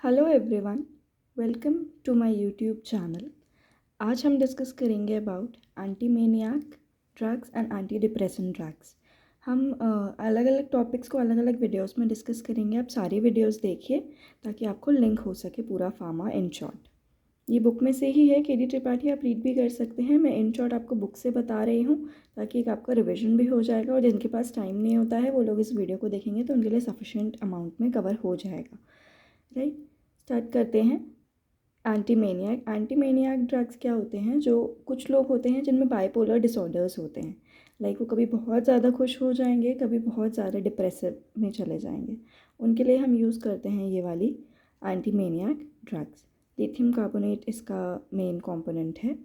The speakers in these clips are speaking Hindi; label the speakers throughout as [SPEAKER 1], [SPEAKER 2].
[SPEAKER 1] Hello everyone, welcome to my YouTube channel. आज हम डिस्कस करेंगे about anti maniac drugs and anti depressant drugs. हम अलग अलग टॉपिक्स को अलग अलग वीडियोस में डिस्कस करेंगे। आप सारी वीडियोस देखिए ताकि आपको लिंक हो सके पूरा फार्मा इन शॉर्ट। ये बुक में से ही है, के.डी. त्रिपाठी, आप रीड भी कर सकते हैं। मैं इन शॉर्ट आपको बुक से बता रही हूँ ताकि एक आपका रिविजन भी हो जाएगा, और जिनके पास टाइम नहीं होता है वो लोग इस वीडियो को देखेंगे तो उनके लिए सफिशेंट अमाउंट में कवर हो जाएगा। राइट, स्टार्ट करते हैं। एंटीमेनियाक ड्रग्स क्या होते हैं? जो कुछ लोग होते हैं जिनमें बाइपोलर डिसऑर्डर्स होते हैं, लाइक वो कभी बहुत ज़्यादा खुश हो जाएंगे, कभी बहुत ज़्यादा डिप्रेसिव में चले जाएंगे। उनके लिए हम यूज़ करते हैं ये वाली एंटीमेनियाक ड्रग्स। लिथियम कार्बोनेट इसका मेन कंपोनेंट है।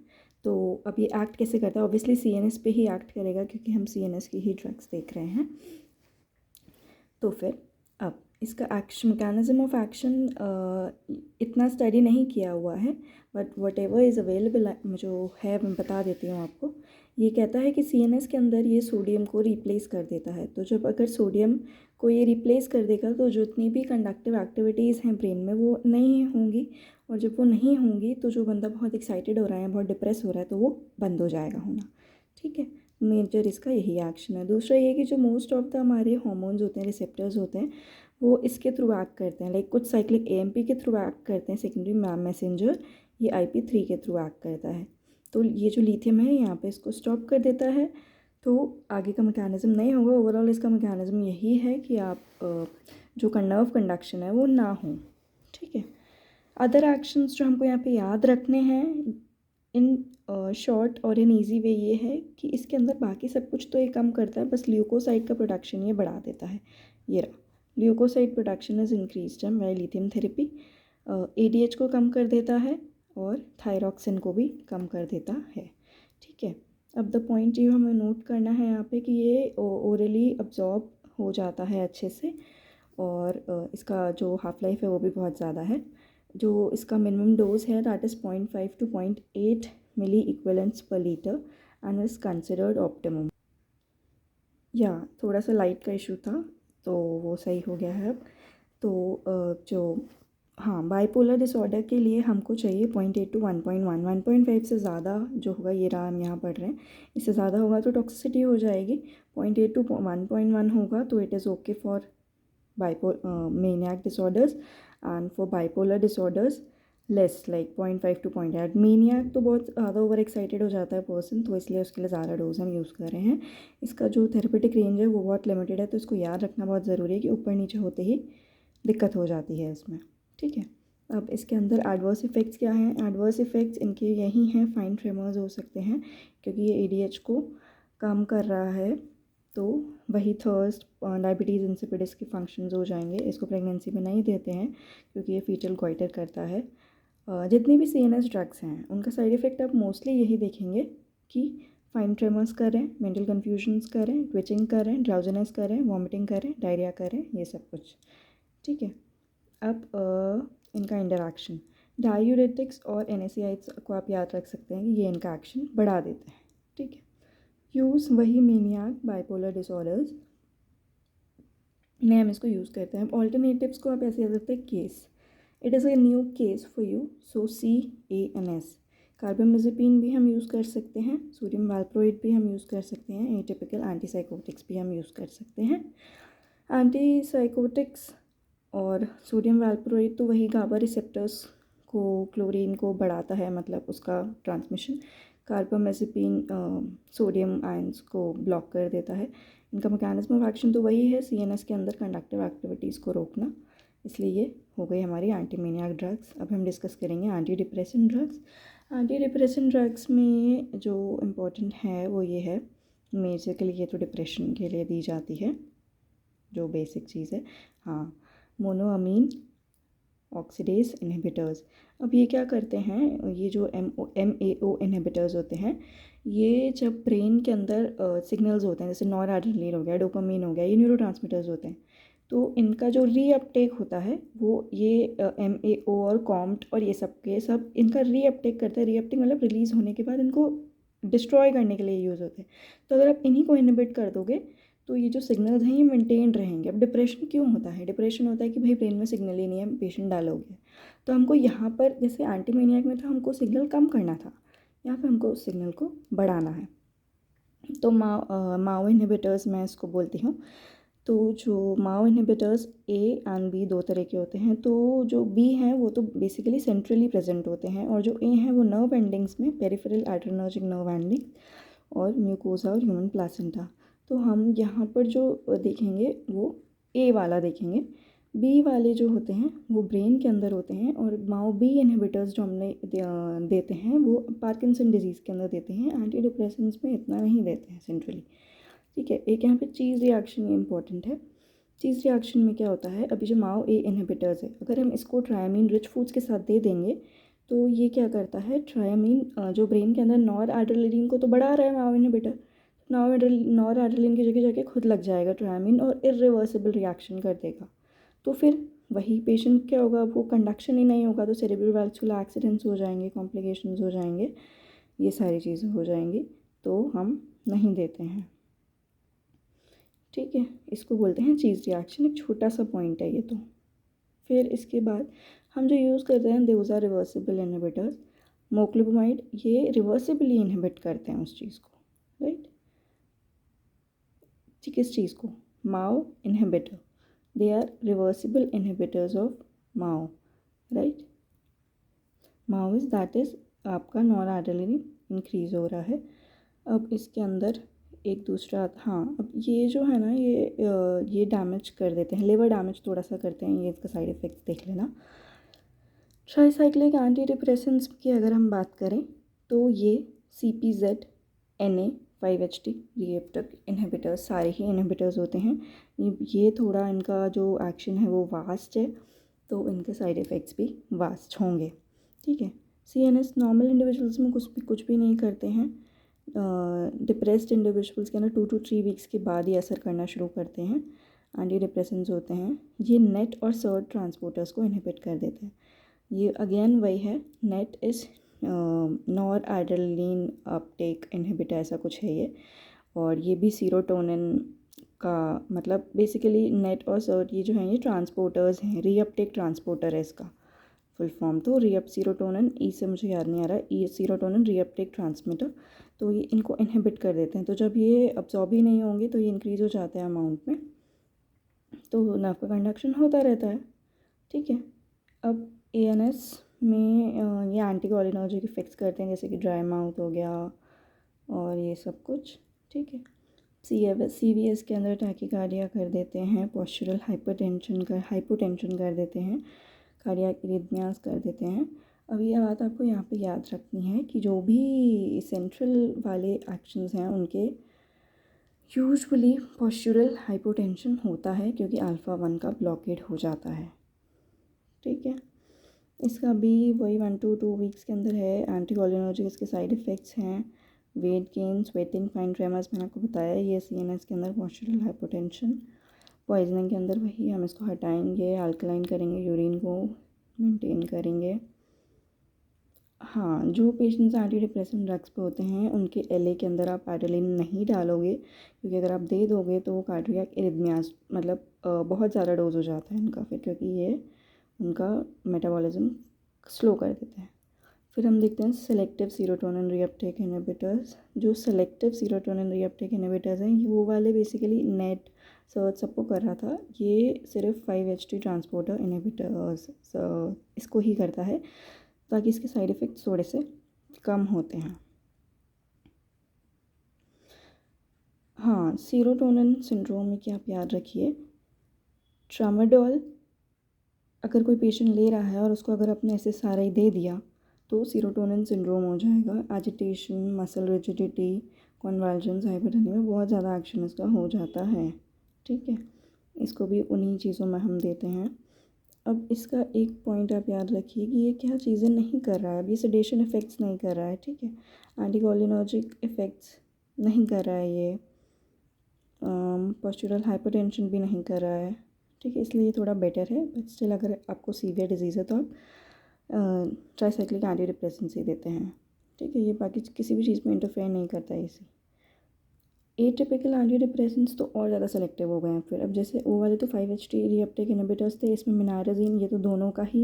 [SPEAKER 1] तो अब ये एक्ट कैसे करता है? ऑब्वियसली सीएनएस पे ही एक्ट करेगा क्योंकि हम सीएनएस की ही ड्रग्स देख रहे हैं। तो फिर अब इसका एक्शन, मैकेनिज्म ऑफ एक्शन इतना स्टडी नहीं किया हुआ है, but what ever is available जो है मैं बता देती हूँ आपको। ये कहता है कि सीएनएस के अंदर ये सोडियम को रिप्लेस कर देता है। तो जब अगर सोडियम को ये रिप्लेस कर देगा तो जितनी भी कंडक्टिव एक्टिविटीज़ हैं ब्रेन में वो नहीं होंगी, और जब वो नहीं होंगी तो जो बंदा बहुत एक्साइटेड हो रहा है, बहुत डिप्रेस हो रहा है, तो वो बंद हो जाएगा होना। ठीक है, मेजर इसका यही एक्शन है। दूसरा ये कि जो मोस्ट ऑफ द हमारे हार्मोन्स होते हैं, रिसेप्टर्स होते हैं, वो इसके थ्रू एक्ट करते हैं। लाइक कुछ साइक्लिक एएमपी के थ्रू एक्ट करते हैं, सेकेंडरी मैसेंजर ये IP3 के थ्रू एक्ट करता है। तो ये जो लिथियम है यहाँ पे इसको स्टॉप कर देता है, तो आगे का मैकेनिज्म नहीं होगा। ओवरऑल इसका मैकेनिज्म यही है कि आप जो नर्व कंडक्शन है वो ना हो। ठीक है, अदर एक्शंस जो हमको यहाँ पे याद रखने हैं इन शॉर्ट और इन ईजी वे ये है कि इसके अंदर बाकी सब कुछ तो ये कम करता है, बस ल्यूकोसाइड का प्रोडक्शन ये बढ़ा देता है। ये रहा, leukocyte production is increased by lithium therapy. ADH को कम कर देता है और थायरॉक्सिन को भी कम कर देता है। ठीक है, अब द पॉइंट जो हमें नोट करना है यहाँ पे कि ये ओरली अब्जॉर्ब हो जाता है अच्छे से, और इसका जो हाफ लाइफ है वो भी बहुत ज़्यादा है। जो इसका मिनिमम डोज है that is 0.5 to 0.8 milli equivalents per litre and is considered optimum. या थोड़ा सा लाइट का इशू था तो वो सही हो गया है अब। तो जो हाँ, बाइपोलर डिसऑर्डर के लिए हमको चाहिए 0.8 to 1.1। 1.5 से ज़्यादा जो होगा, ये रहा हम यहाँ पढ़ रहे हैं, इससे ज़्यादा होगा तो टॉक्सिसिटी हो जाएगी। 0.8 to 1.1 होगा तो it is okay for maniac disorders, and for bipolar disorders less, like 0.5 to 0.8। maniac तो बहुत ज़्यादा ओवर एक्साइटेड हो जाता है पर्सन, तो इसलिए उसके लिए ज़्यादा डोज हम यूज़ कर रहे हैं। इसका जो थेरेपेटिक रेंज है वो बहुत लिमिटेड है, तो इसको याद रखना बहुत ज़रूरी है कि ऊपर नीचे होते ही दिक्कत हो जाती है इसमें। ठीक है, अब इसके अंदर एडवर्स इफ़ेक्ट्स क्या हैं? एडवर्स इफ़ेक्ट्स इनके यही हैं, फाइन ट्रेमर्स हो सकते हैं क्योंकि ये ADH को कम कर रहा है, तो वही थर्स्ट, डायबिटीज़ इंसिपिडिस के फंक्शंस हो जाएंगे। इसको प्रेगनेंसी में नहीं देते हैं क्योंकि ये फीटल गॉइटर करता है। जितनी भी CNS ड्रग्स हैं उनका साइड इफ़ेक्ट आप मोस्टली यही देखेंगे कि फाइन ट्रेमर्स करें, मेंटल कन्फ्यूजन्स करें, ट्विचिंग करें, ड्राउजीनेस करें, वॉमिटिंग करें, डायरिया करें, ये सब कुछ। ठीक है, अब इनका इंटरैक्शन, डायूरेटिक्स और NSAIड्स को आप याद रख सकते हैं कि ये इनका एक्शन बढ़ा देते हैं। ठीक है, यूज़ वही मेनियाक बाइपोलर डिसऑर्डर्स में हम इसको यूज़ करते हैं। ऑल्टरनेटिव्स को आप ऐसे याद रखते हैं, case, it is a new case for you, so CANS। Carbamazepine भी हम यूज़ कर सकते हैं, सोडियम वैल्प्रोइड भी हम यूज़ कर सकते हैं, एटिपिकल एंटीसाइकोटिक्स भी हम यूज़ कर सकते हैं। एंटीसाइकोटिक्स और सोडियम वैल्प्रोइड तो वही गाबा रिसेप्टर्स को, क्लोरीन को बढ़ाता है, मतलब उसका ट्रांसमिशन। कार्बामेज़ेपिन सोडियम आयंस को ब्लॉक कर देता है। इनका मैकेनिज्म ऑफ एक्शन तो वही है, CNS के अंदर कंडक्टिव एक्टिविटीज़ को रोकना। इसलिए ये हो गई हमारी एंटीमेनियाक ड्रग्स। अब हम डिस्कस करेंगे anti depressant drugs. Anti depressant drugs में जो इम्पोर्टेंट है वो ये है, बेसिकली ये तो डिप्रेशन के लिए दी जाती है, जो बेसिक चीज़ है। हाँ, मोनोअमीन ऑक्सीडेज इनहिबिटर्स। अब ये क्या करते हैं? ये जो MAO इनहिबिटर्स होते हैं, ये जब ब्रेन के अंदर सिग्नल्स होते हैं, जैसे नॉरएड्रेनलिन हो गया, डोपामीन हो गया, ये न्यूरोट्रांसमीटर्स होते हैं, तो इनका जो रीअपटेक होता है वो ये MAO और कॉम्ट और ये सब के सब इनका रीअपटेक करता है। रीअपटेक मतलब रिलीज़ होने के बाद इनको डिस्ट्रॉय करने के लिए यूज़ होते हैं। तो अगर आप इन्हीं को इनहिबिट कर दोगे तो ये जो सिग्नल्स हैं ये मेंटेन रहेंगे। अब डिप्रेशन क्यों होता है? डिप्रेशन होता है कि भाई ब्रेन में सिग्नल ही नहीं है, पेशेंट डाल हो गया। तो हमको यहाँ पर जैसे एंटीमैनियाक में था, हमको सिग्नल कम करना था, यहाँ पे हमको उस सिग्नल को बढ़ाना है। तो माओ इनहिबिटर्स मैं इसको बोलती हूँ। तो जो MAO inhibitors A and B दो तरह के होते हैं। तो जो बी हैं वो तो बेसिकली सेंट्रली प्रेजेंट होते हैं, और जो ए हैं वो नर्व एंडिंग्स में, पेरिफेरल एड्रेनर्जिक नर्व एंडिंग और म्यूकोसा और ह्यूमन प्लासेंटा। तो हम यहाँ पर जो देखेंगे वो ए वाला देखेंगे। बी वाले जो होते हैं वो ब्रेन के अंदर होते हैं, और माओ बी इनहिबिटर्स जो हमने देते हैं वो पार्किंसन डिजीज़ के अंदर देते हैं। एंटी डिप्रेसेंट्स में इतना नहीं देते हैं सेंट्रली, ठीक है। एक यहाँ पे चीज़ रिएक्शन ये इंपॉर्टेंट है। चीज़ रिएक्शन में क्या होता है, अभी जो माओ ए इनहिबिटर्स है, अगर हम इसको ट्रायामीन रिच फूड्स के साथ दे देंगे तो ये क्या करता है, ट्रायामीन जो ब्रेन के अंदर नॉर एड्रेनलिन को तो बढ़ा रहा है माओ इनहिबिटर, नॉर एड्रेनलिन की जगह जाके खुद लग जाएगा ट्रायामीन और इरिवर्सिबल रिएक्शन कर देगा। तो फिर वही पेशेंट क्या होगा, वो कंडक्शन ही नहीं होगा, तो सेरेब्रल वैस्कुलर एक्सीडेंट्स हो जाएंगे, कॉम्प्लिकेशंस हो जाएंगे, ये सारी चीज़ें हो जाएंगी। तो हम नहीं देते हैं, ठीक है। इसको बोलते हैं चीज़ रिएक्शन। एक छोटा सा पॉइंट है ये तो। फिर इसके बाद हम जो यूज़ करते हैं दोज आर रिवर्सिबल इनहिबिटर्स। मोक्लोबुमाइड ये रिवर्सिबली इनहिबिट करते हैं उस चीज़ को, राइट। किस चीज़ को? MAO inhibitor, they are reversible inhibitors of MAO, right. MAO is that is आपका नॉर एड्रेनलिन इंक्रीज़ हो रहा है। अब इसके अंदर एक दूसरा, हाँ, अब ये जो है ना ये डैमेज कर देते हैं, लिवर डैमेज थोड़ा सा करते हैं, ये इसका साइड इफ़ेक्ट्स देख लेना। ट्राईसाइक्लिक एंटी डिप्रेसेंट्स की अगर हम बात करें तो ये CPZ NA 5HT receptor inhibitors सारे ही इनहिबिटर्स होते हैं। ये थोड़ा इनका जो एक्शन है वो वास्ट है, तो इनके साइड इफ़ेक्ट्स भी वास्ट होंगे, ठीक है। CNS नॉर्मल इंडिविजुअल्स में कुछ भी नहीं करते हैं। डिप्रेस्ड इंडिविजुअल्स के अंदर 2 to 3 वीक्स के बाद ही असर करना शुरू करते हैं। एंटी डिप्रेसेंट्स होते हैं, ये नेट और सर्ट ट्रांसपोर्टर्स को इनहिबिट कर देते हैं। ये अगेन वही है, net is nor adrenaline Uptake inhibitor ऐसा कुछ है ये, और ये भी सीरोटोनिन का मतलब बेसिकली नेट और सर्ट ये जो हैं ये ट्रांसपोर्टर्स हैं, रीअपटेक ट्रांसपोर्टर है इसका फुल फॉर्म। तो सीरोटोनिन, ई से मुझे याद नहीं आ रहा, ई सीरोटोनिन रीअपटेक ट्रांसमीटर। तो ये इनको इनहिबिट कर देते हैं, तो जब ये अब्जॉर्ब ही नहीं होंगे तो ये इंक्रीज़ हो जाते हैं अमाउंट में, तो नर्व का कंडक्शन होता रहता है, ठीक है। अब ANS में ये एंटीकोलिनर्जिक इफेक्ट्स करते हैं, जैसे कि ड्राई माउथ हो गया और ये सब कुछ, ठीक है। CVS के अंदर टैकीकार्डिया कर देते हैं, पोस्चरल हाइपोटेंशन कर देते हैं, कार्डियक इरिथमियास कर देते हैं। अब ये बात आपको यहाँ पे याद रखनी है कि जो भी सेंट्रल वाले एक्शंस हैं उनके यूजुअली पोस्चरल हाइपोटेंशन होता है, क्योंकि अल्फ़ा 1 का ब्लॉकेड हो जाता है, ठीक है। इसका भी वही 1 to 2 वीक्स के अंदर है। एंटीकोलिनर्जिक इसके साइड इफ़ेक्ट्स हैं, weight gain, sweating, fine tremors मैंने आपको बताया। ये CNS के अंदर पोस्चरल हाइपोटेंशन। पॉइजनिंग के अंदर वही हम इसको हटाएंगे, अल्कलाइन करेंगे, यूरिन को मेंटेन करेंगे। हाँ, जो पेशेंट्स एंटी डिप्रेसेंट ड्रग्स पे होते हैं उनके LA के अंदर आप एड्रेनलिन नहीं डालोगे, क्योंकि अगर आप दे दोगे तो वो कार्डियक इरिथमियास मतलब बहुत ज़्यादा डोज हो जाता है इनका फिर, क्योंकि ये उनका मेटाबॉलिज्म स्लो कर देते हैं। फिर हम देखते हैं सेलेक्टिव सीरोटोनिन रीअपटेक इनहिबिटर्स। जो सेलेक्टिव सीरोटोनिन रीअपटेक इनहिबिटर्स हैं वो वाले बेसिकली नेट सर्च सबको कर रहा था, ये सिर्फ 5HT ट्रांसपोर्टर इनहिबिटर्स इसको ही करता है, ताकि इसके साइड इफ़ेक्ट्स थोड़े से कम होते हैं। हाँ, सीरोटोनिन सिंड्रोम में क्या आप याद रखिए, ट्रामाडोल अगर कोई पेशेंट ले रहा है और उसको अगर अपने SSRI दे दिया तो सीरोटोनिन सिंड्रोम हो जाएगा। एजिटेशन, मसल रिजिडिटी, कॉन्वल्जन्स, हाइपरटोनिया में बहुत ज़्यादा एक्शन इसका हो जाता है, ठीक है। इसको भी उन्हीं चीज़ों में हम देते हैं। अब इसका एक पॉइंट आप याद रखिए कि ये क्या चीज़ें नहीं कर रहा है, अब ये सेडेशन इफ़ेक्ट्स नहीं कर रहा है, ठीक है। एंटीकोलिनर्जिक इफ़ेक्ट्स नहीं कर रहा है, ये पोस्चरल हाइपरटेंशन भी नहीं कर रहा है, ठीक है। इसलिए ये थोड़ा बेटर है, बट स्टिल अगर आपको सीवियर डिजीज़ है तो आप ट्राईसाइक्लिक एंटी डिप्रेसेंट्स ही देते हैं, ठीक है। ये बाकी किसी भी चीज़ में इंटरफेयर नहीं करता है इसी। एटिपिकल एंटी डिप्रेसेंट्स तो और ज़्यादा सेलेक्टिव हो गए हैं फिर। अब जैसे वो वाले तो 5-HT रीअपटेक इनहिबिटर्स थे, इसमें मिनारेजिन ये तो दोनों का ही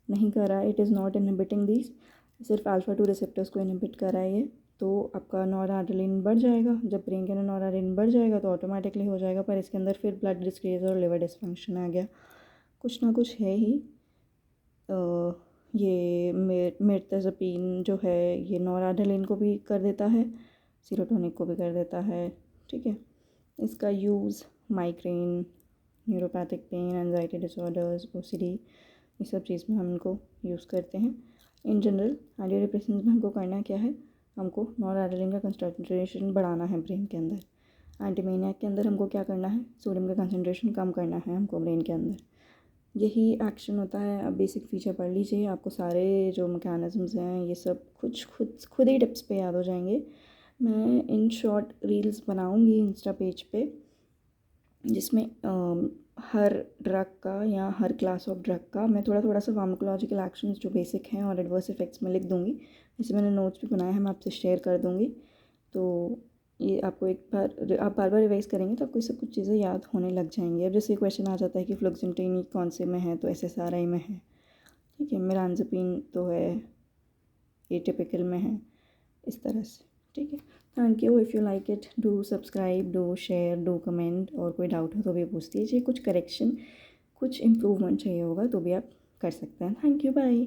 [SPEAKER 1] नहीं कर रहा है, it is not inhibiting these, सिर्फ अल्फा 2 रिसेप्टर्स को इनहिबिट कर रहा है ये। तो आपका नॉरएड्रेनालिन बढ़ जाएगा, जब ब्रेन के अंदर नॉरएड्रेनालिन बढ़ जाएगा तो ऑटोमेटिकली हो जाएगा, पर इसके अंदर फिर ब्लड डिस्क्रीज और लिवर डिसफंक्शन आ गया, कुछ ना कुछ है ही। ये मिर्तज़ापिन जो है ये नॉरएड्रेनालिन को भी कर देता है, सीरोटोनिक को भी कर देता है, ठीक है। इसका use migraine, neuropathic pain, anxiety disorders, OCD, ये सब चीज़ में हम इनको यूज़ करते हैं। इन जनरल एंटी डिप्रेसेंट्स में हमको करना क्या है, हमको नॉरएड्रेनालिन का कंसंट्रेशन बढ़ाना है ब्रेन के अंदर। एंटीमेनियाक के अंदर हमको क्या करना है, सोडियम का कंसंट्रेशन कम करना है हमको ब्रेन के अंदर, यही एक्शन होता है। आप बेसिक फीचर पढ़ लीजिए, आपको सारे जो मैकेनिज़म्स हैं ये सब खुद ही टिप्स पे याद हो जाएंगे। मैं इन शॉर्ट रील्स बनाऊंगी इंस्टा पेज पे, जिसमें हर ड्रग का या हर क्लास ऑफ ड्रग का मैं थोड़ा थोड़ा सा फार्माकोलॉजिकल एक्शंस जो बेसिक हैं और एडवर्स इफेक्ट्स में लिख दूंगी। जैसे मैंने नोट्स भी बनाए हैं, मैं आपसे शेयर कर दूंगी। तो ये आपको आप बार बार रिवाइज करेंगे तो आपको ये सब कुछ चीज़ें याद होने लग जाएंगी। अब जैसे क्वेश्चन आ जाता है कि फ्लुक्सएंटिन कौन से में है, तो SSRI में है, ठीक है। मिरांज़ापिन तो है एटिपिकल में है, इस तरह से, ठीक है। Thank you. If you like it do subscribe, do share, do comment, और कोई डाउट हो तो भी पूछ दीजिए, कुछ करेक्शन, कुछ इम्प्रूवमेंट चाहिए होगा तो भी आप कर सकते हैं। Thank you, bye.